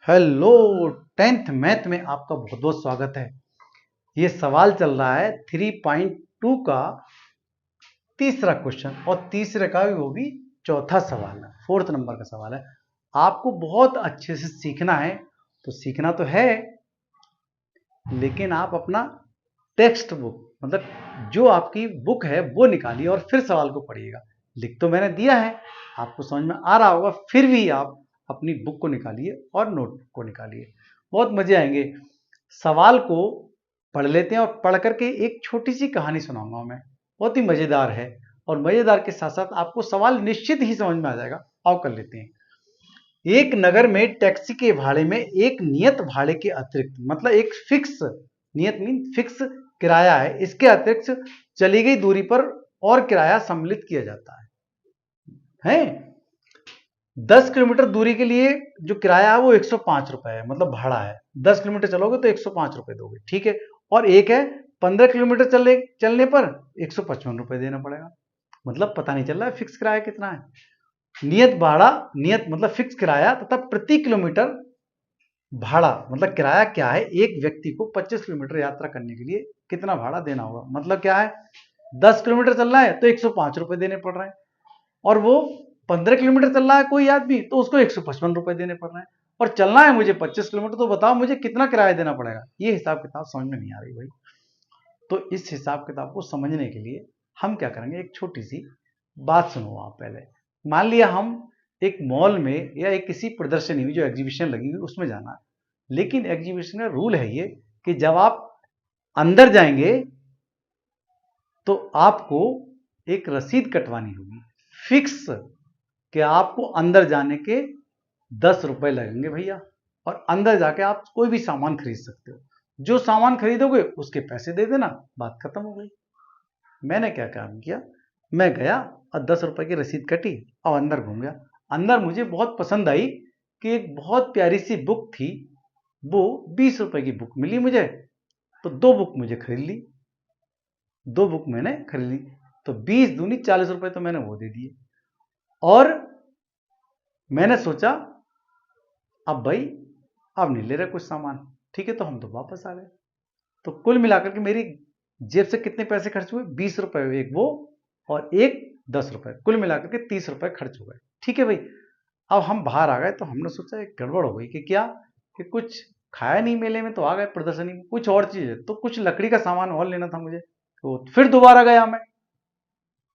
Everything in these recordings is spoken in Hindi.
हेलो, 10th मैथ में आपका बहुत बहुत स्वागत है। ये सवाल चल रहा है 3.2 का तीसरा क्वेश्चन और तीसरे का वो भी चौथा सवाल है, 4th नंबर का सवाल है। आपको बहुत अच्छे से सीखना है, तो सीखना तो है, लेकिन आप अपना टेक्स्ट बुक मतलब जो आपकी बुक है वो निकालिए और फिर सवाल को पढ़िएगा। लिख तो मैंने दिया है, आपको समझ में आ रहा होगा, फिर भी आप अपनी बुक को निकालिए और नोट को निकालिए, बहुत मजे आएंगे। सवाल को पढ़ लेते हैं और पढ़ करके एक छोटी सी कहानी सुनाऊंगा मैं, बहुत ही मजेदार है और मजेदार के साथ साथ आपको सवाल निश्चित ही समझ में आ जाएगा। आओ कर लेते हैं। एक नगर में टैक्सी के भाड़े में एक नियत भाड़े के अतिरिक्त, मतलब एक फिक्स, नियत मीन फिक्स किराया है, इसके अतिरिक्त चली गई दूरी पर और किराया सम्मिलित किया जाता है। 10 किलोमीटर दूरी के लिए जो किराया है वो 105 रुपए है, मतलब भाड़ा है। 10 किलोमीटर चलोगे तो 105 रुपए दोगे, ठीक है। और एक है 15 किलोमीटर चलने पर 155 रुपए देना पड़ेगा। मतलब पता नहीं चल रहा है फिक्स किराया कितना है। नियत भाड़ा, नियत मतलब फिक्स किराया तथा प्रति किलोमीटर भाड़ा मतलब किराया क्या है, एक व्यक्ति को 25 किलोमीटर यात्रा करने के लिए कितना भाड़ा देना होगा। मतलब क्या है, 10 किलोमीटर चलना है तो 105 रुपए देने पड़ रहे हैं, और वो 15 किलोमीटर चल रहा है कोई आदमी तो उसको 155 रुपए देने पड़ रहे हैं, और चलना है मुझे 25 किलोमीटर, तो बताओ मुझे कितना किराया देना पड़ेगा। ये हिसाब किताब समझ में नहीं आ रही भाई। तो इस हिसाब किताब को समझने के लिए हम क्या करेंगे, एक छोटी सी बात सुनो आप पहले। मान लिया हम एक मॉल में या एक किसी प्रदर्शनी में जो एग्जीबिशन लगी हुई उसमें जाना है, लेकिन एग्जीबिशन का रूल है ये कि जब आप अंदर जाएंगे तो आपको एक रसीद कटवानी होगी फिक्स, कि आपको अंदर जाने के 10 रुपए लगेंगे भैया, और अंदर जाके आप कोई भी सामान खरीद सकते हो। जो सामान खरीदोगे उसके पैसे दे देना, बात खत्म हो गई। मैंने क्या काम किया, मैं गया और 10 रुपए की रसीद कटी और अंदर घूम गया। अंदर मुझे बहुत पसंद आई कि एक बहुत प्यारी सी बुक थी, वो 20 रुपए की बुक मिली मुझे, तो 2 बुक मुझे खरीद ली। 2 बुक मैंने खरीद ली, तो 20 दूनी 40 रुपए तो मैंने वो दे दिए। और मैंने सोचा अब भाई अब नहीं ले रहे कुछ सामान, ठीक है, तो हम तो वापस आ गए। तो कुल मिलाकर के मेरी जेब से कितने पैसे खर्च हुए, 20 रुपए एक वो और एक 10 रुपए, कुल मिलाकर के 30 रुपए खर्च हो गए, ठीक है भाई। अब हम बाहर आ गए तो हमने सोचा एक गड़बड़ हो गई कि क्या, कि कुछ खाया नहीं मेले में, तो आ गए प्रदर्शनी में, कुछ और चीज है, तो कुछ लकड़ी का सामान और लेना था मुझे। तो फिर दोबारा गया मैं,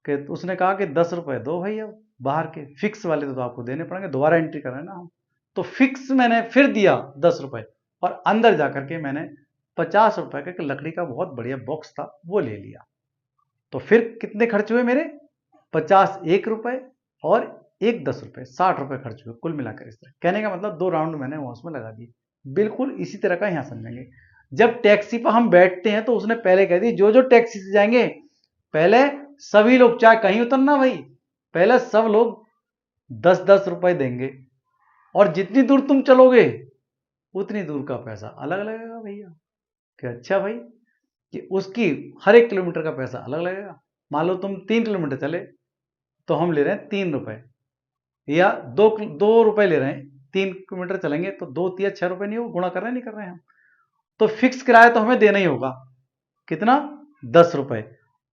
कि उसने कहा कि 10 रुपए दो भैया, बाहर के फिक्स वाले तो आपको देने पड़ेंगे, दोबारा एंट्री कर रहे हैं ना हम। तो फिक्स मैंने फिर दिया 10 रुपए, और अंदर जाकर के मैंने 50 रुपए का एक लकड़ी का बहुत बढ़िया बॉक्स था वो ले लिया। तो फिर कितने खर्च हुए मेरे, 50 एक रुपए और एक 10 रुपए, 60 रुपए खर्च हुए कुल मिलाकर। इस तरह कहने का मतलब 2 राउंड मैंने उसमें लगा दिए। बिल्कुल इसी तरह का यहां समझेंगे। जब टैक्सी पर हम बैठते हैं तो उसने पहले कह दी जो जो टैक्सी से जाएंगे, पहले सभी लोग, चाहे कहीं उतरना भाई, पहले सब लोग 10-10 रुपए देंगे, और जितनी दूर तुम चलोगे उतनी दूर का पैसा अलग लगेगा भैया। कि अच्छा भाई, कि उसकी हर एक किलोमीटर का पैसा अलग लगेगा। मान लो तुम 3 किलोमीटर चले तो हम ले रहे हैं 3 रुपए, या 2 रुपए ले रहे हैं, 3 किलोमीटर चलेंगे तो 2 या 6 रुपए, नहीं हो गुणा कर रहे हैं, नहीं कर रहे हैं हम, तो फिक्स किराया तो हमें देना ही होगा। कितना, 10 रुपए,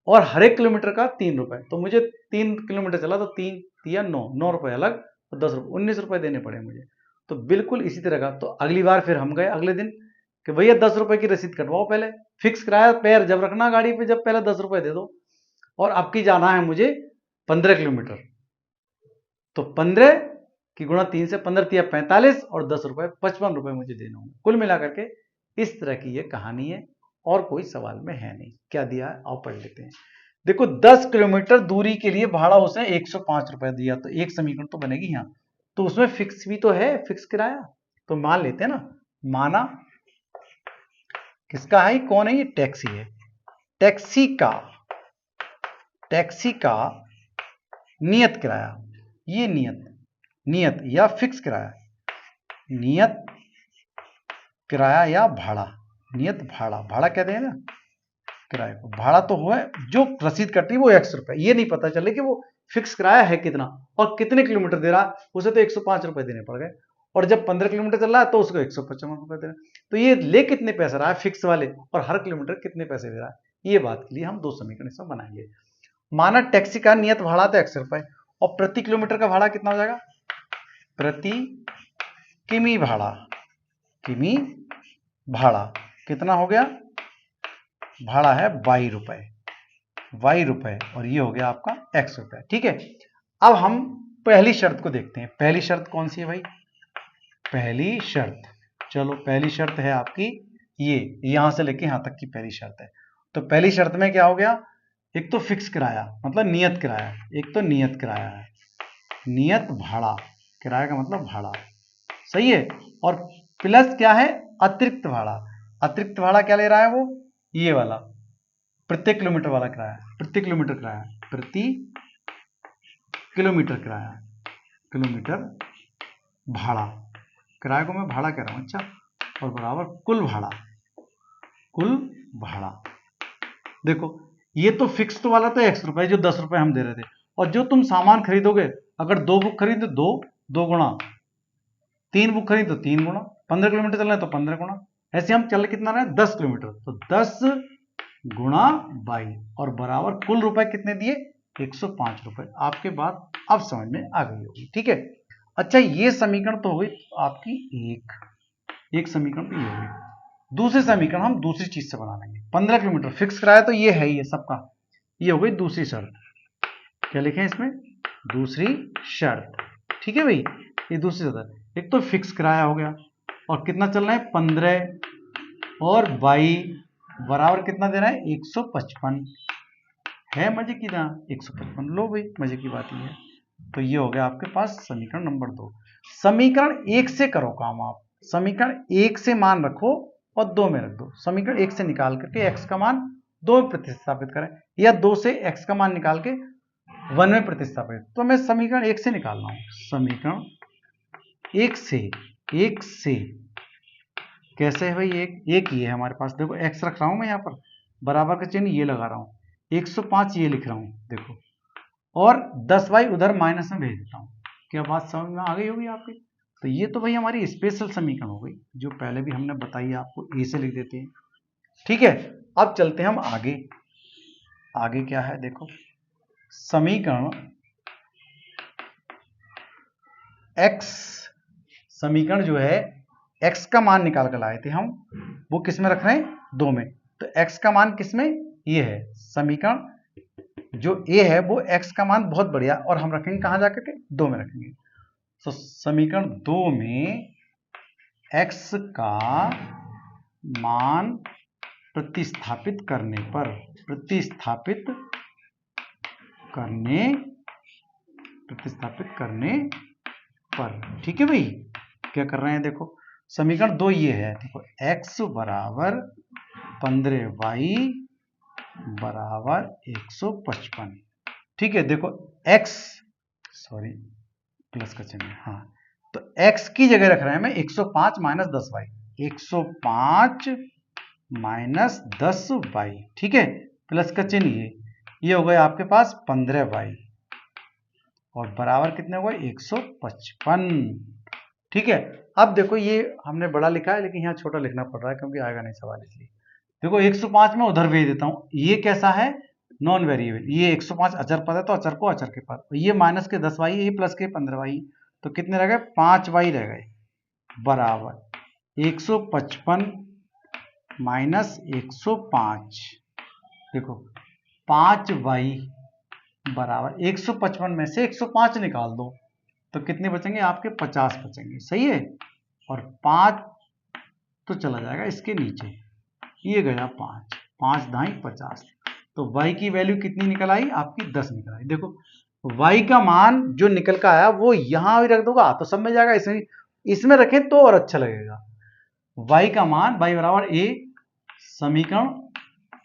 और हर एक किलोमीटर का 3 रुपए। तो मुझे 3 किलोमीटर चला तो 3 या 9 रुपए अलग, और 10 रुपए 19 रुपए देने पड़े मुझे। तो बिल्कुल इसी तरह का। तो अगली बार फिर हम गए अगले दिन कि भैया 10 रुपए की रसीद कटवाओ, पहले फिक्स किराया पैर जब रखना गाड़ी पे, जब पहले 10 रुपए दे दो, और अब की जाना है मुझे 15 किलोमीटर, तो 15 की गुणा 3 से 15 × 3 = 45, और 10 रुपए 55 रुपए मुझे देने होंगे। कुल मिलाकर के इस तरह की ये कहानी है, और कोई सवाल में है नहीं। क्या दिया है आओ पढ़ लेते हैं। देखो 10 किलोमीटर दूरी के लिए भाड़ा उसने 105 रुपए दिया, तो एक समीकरण तो बनेगी यहां, तो उसमें फिक्स भी तो है, फिक्स किराया। तो मान लेते हैं ना, माना किसका है, कौन है ये, टैक्सी है। टैक्सी का नियत किराया, ये नियत या फिक्स किराया, नियत किराया या भाड़ा, नियत भाड़ा कहते हैं ना किराए को। भाड़ा तो हुआ जो रसीद कटी है वो 100 रुपए, ये नहीं पता चले कि वो फिक्स किराया है कितना और कितने किलोमीटर दे रहा, उसे तो 105 रुपए देने पड़ गए। और जब 15 किलोमीटर चल रहा है तो उसको 155 रुपए दे रहा है। तो ये ले कितने पैसे रहा है फिक्स वाले, और हर किलोमीटर कितने पैसे दे रहा है, ये बात के लिए हम दो समीकरण इसमें बनाएंगे। माना टैक्सी का नियत भाड़ा तो 100 रुपए, और प्रति किलोमीटर का भाड़ा कितना हो जाएगा, प्रति किमी भाड़ा, किमी भाड़ा कितना हो गया, भाड़ा है 22 रुपए, 22 रुपए, और ये हो गया आपका x रुपए। ठीक है, अब हम पहली शर्त को देखते हैं। पहली शर्त कौन सी है भाई, पहली शर्त, चलो पहली शर्त है आपकी ये, यहां से लेके यहां तक की पहली शर्त है। तो पहली शर्त में क्या हो गया, एक तो फिक्स किराया मतलब नियत किराया, एक तो नियत किराया है, नियत भाड़ा, किराया का मतलब भाड़ा, सही है, और प्लस क्या है, अतिरिक्त भाड़ा। अतिरिक्त भाड़ा क्या ले रहा है वो, ये वाला प्रत्येक किलोमीटर वाला किराया, प्रति किलोमीटर किराया, प्रति किलोमीटर किराया, किलोमीटर भाड़ा, किराए को मैं भाड़ा कह रहा हूं, अच्छा, और बराबर कुल भाड़ा, कुल भाड़ा। देखो ये तो फिक्स्ड वाला तो 100 रुपए जो 10 रुपए हम दे रहे थे, और जो तुम सामान खरीदोगे, अगर 2 बुक खरीदो दो, 2 गुणा, 3 बुक खरीदो तो 3 गुणा, 15 किलोमीटर चलना है तो 15 गुणा, ऐसे हम चल कितना रहे 10 किलोमीटर, तो 10 गुणा 22, और बराबर कुल रुपए कितने दिए, 105 रुपए। आपके बात अब समझ में आ गई होगी, ठीक है। अच्छा ये समीकरण तो हो गई आपकी एक समीकरण तो ये हो गई। दूसरे समीकरण हम दूसरी चीज से बना लेंगे। 15 किलोमीटर फिक्स कराया तो ये है ही है सबका, ये हो गई दूसरी शर्त। क्या लिखें इसमें, दूसरी शर्त, ठीक है भाई, ये दूसरी शर्त। एक तो फिक्स किराया हो गया, और कितना चल रहा है 15 और 22 बराबर कितना दे रहा है 155, है मजे की ना 155, लो भाई मजे की बात ही है। तो ये हो गया आपके पास समीकरण नंबर 2। समीकरण 1 से करो काम आप, समीकरण 1 से मान रखो और 2 में रख दो। समीकरण 1 से निकाल करके x का मान 2 में प्रतिस्थापित करें, या 2 से x का मान निकाल के 1 में प्रतिस्थापित। तो मैं समीकरण 1 से निकाल रहा हूं, समीकरण 1 से कैसे है भाई, एक ही है हमारे पास। देखो x रख रहा हूं मैं यहाँ पर, बराबर का चिन्ह ये लगा रहा हूं, 105 ये लिख रहा हूं देखो, और 10y उधर माइनस में भेज देता हूं। क्या बात समझ में आ गई होगी आपकी। तो ये तो भाई हमारी स्पेशल समीकरण हो गई, जो पहले भी हमने बताई आपको, ए से लिख देते हैं, ठीक है। अब चलते हैं हम आगे, आगे क्या है देखो, समीकरण x, समीकरण जो है x का मान निकाल कर लाए थे हम, वो किस में रख रहे हैं 2 में। तो x का मान किस में, ये है समीकरण जो a है वो x का मान बहुत बढ़िया, और हम रखेंगे कहां जाकर के 2 में रखेंगे। तो समीकरण 2 में x का मान प्रतिस्थापित करने पर, प्रतिस्थापित करने पर, ठीक है भाई। क्या कर रहे हैं देखो, समीकरण 2 ये है देखो, x बराबर 15y बराबर 155, ठीक है। देखो x, सॉरी प्लस का चिन्ह, हाँ, तो x की जगह रख रहे हैं मैं 105 माइनस 10y, 105 माइनस 10y, ठीक है, प्लस का चिन्ह ये हो गया आपके पास 15y, और बराबर कितने हो गए 155, ठीक है। अब देखो ये हमने बड़ा लिखा है, लेकिन यहाँ छोटा लिखना पड़ रहा है क्योंकि आएगा नहीं सवाल, इसलिए देखो 105 में उधर भेज देता हूँ। ये कैसा है, नॉन वेरिएबल, ये 105 अचर पद है तो अचर को अचर के पद, ये माइनस के 10y, ये प्लस के 15y, तो कितने रह गए 5y रह गए, बराबर 155 माइनस 105, देखो 5y बराबर 155 में से 105 निकाल दो तो कितने बचेंगे आपके 50 बचेंगे, सही है। और 5 तो चला जाएगा इसके नीचे, ये गया 5, 5 दाई 50, तो y की वैल्यू कितनी निकल आई आपकी 10 निकल आई। देखो y का मान जो निकल का आया वो यहां भी रख दूंगा तो सब मिल जाएगा, इसमें रखें तो और अच्छा लगेगा। y का मान y बराबर a, समीकरण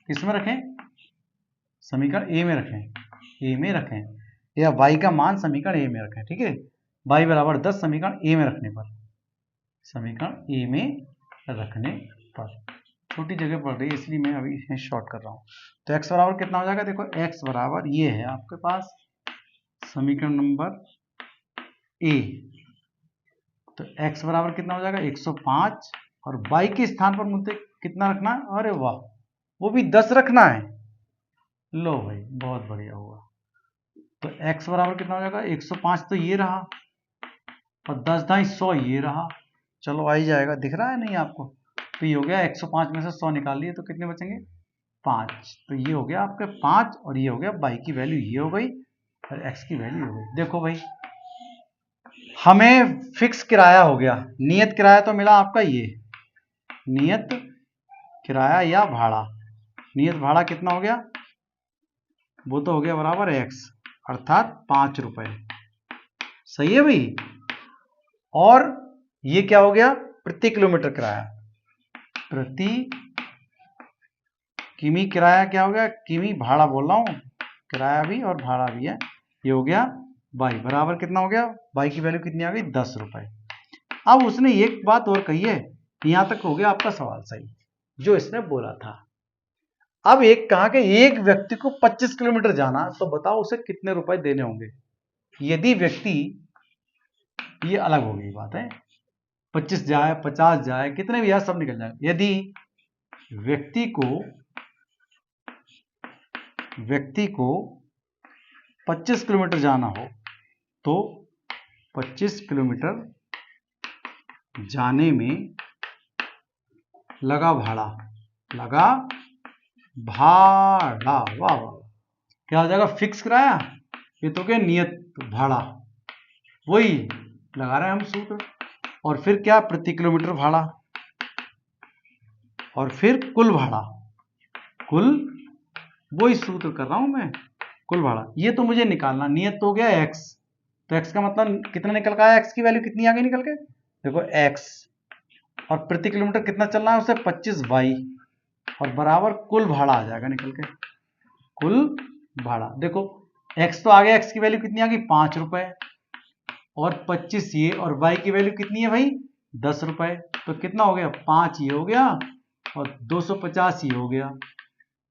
किसमें रखें, समीकरण a में रखें, a में रखें, या y का मान समीकरण a में रखें, ठीक है। y बराबर 10 समीकरण a में रखने पर, समीकरण a में रखने पर, छोटी जगह पड़ रही है इसलिए मैं अभी इसे शॉर्ट कर रहा हूं। तो x बराबर कितना हो जाएगा, देखो x बराबर ये है आपके पास समीकरण नंबर a, तो x बराबर कितना हो जाएगा 105 और y के स्थान पर मुझे कितना रखना है? अरे वाह, वो भी 10 रखना है। लो भाई बहुत बढ़िया हुआ। तो x बराबर कितना हो जाएगा 105 तो ये रहा और 10 दाई 100 ये रहा। चलो आ ही जाएगा, दिख रहा है नहीं आपको? तो ये हो गया 105 में से 100 निकाल लिए तो कितने बचेंगे 5। तो ये हो गया आपके 5 और ये हो गया y की वैल्यू ये हो गई और x की वैल्यू हो गई। देखो भाई हमें फिक्स किराया हो गया, नियत किराया तो मिला आपका ये नियत किराया या भाड़ा। नियत भाड़ा कितना हो गया? वो तो हो गया बराबर x अर्थात 5 रुपए। सही है भाई। और ये क्या हो गया? प्रति किलोमीटर किराया, प्रति किमी किराया क्या हो गया? किमी भाड़ा बोल रहा हूं, किराया भी और भाड़ा भी है। ये हो गया y बराबर कितना हो गया? y की वैल्यू कितनी आ गई? 10 रुपए। अब उसने एक बात और कही है, यहां तक हो गया आपका सवाल सही जो इसने बोला था। अब एक कहा कि एक व्यक्ति को 25 किलोमीटर जाना, तो बताओ उसे कितने रुपए देने होंगे। यदि व्यक्ति, ये अलग हो गई बात है, 25 जाए 50 जाए कितने भी जाए सब निकल जाए। यदि व्यक्ति को 25 किलोमीटर जाना हो तो 25 किलोमीटर जाने में लगा भाड़ा, वाह वाह, क्या हो जाएगा? फिक्स किराया, ये तो क्या नियत भाड़ा, वही लगा रहे हैं हम सूत्र। और फिर क्या? प्रति किलोमीटर भाड़ा और फिर कुल भाड़ा, वही सूत्र कर रहा हूं मैं, कुल भाड़ा। ये तो मुझे निकालना, नियत तो हो गया x, तो x का मतलब कितना निकल का है? x की वैल्यू कितनी आ गई निकल के? देखो x और प्रति किलोमीटर कितना चल रहा है उसे 25y और बराबर कुल भाड़ा आ जाएगा निकल के, कुल भाड़ा। देखो x तो आ गया, x की वैल्यू कितनी आ गई? 5 रुपए और 25 ये, और y की वैल्यू कितनी है भाई? 10 रुपए। तो कितना हो गया? 5 ये हो गया और 250 ये हो गया।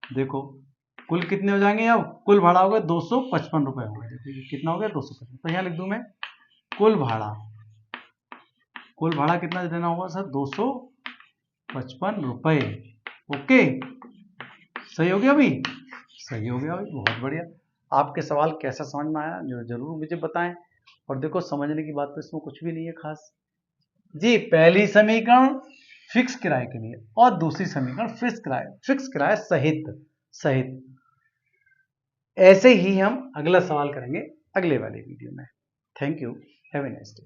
देखो कुल कितने हो जाएंगे? अब कुल भाड़ा होगा 255 रुपए हो गए। देखो कितना हो गया? 255। तो यहां लिख दूं मैं कुल भाड़ा कितना देना होगा सर? 255 रुपए। ओके, सही हो गया भाई? सही हो गया भाई, बहुत बढ़िया। आपके सवाल कैसा समझ में आया जो जरूर मुझे बताएं। और देखो समझने की बात तो इसमें कुछ भी नहीं है खास जी। पहली समीकरण फिक्स किराए के लिए और दूसरी समीकरण फिक्स किराए सहित। ऐसे ही हम अगला सवाल करेंगे अगले वाले वीडियो में। Thank you, have a nice day.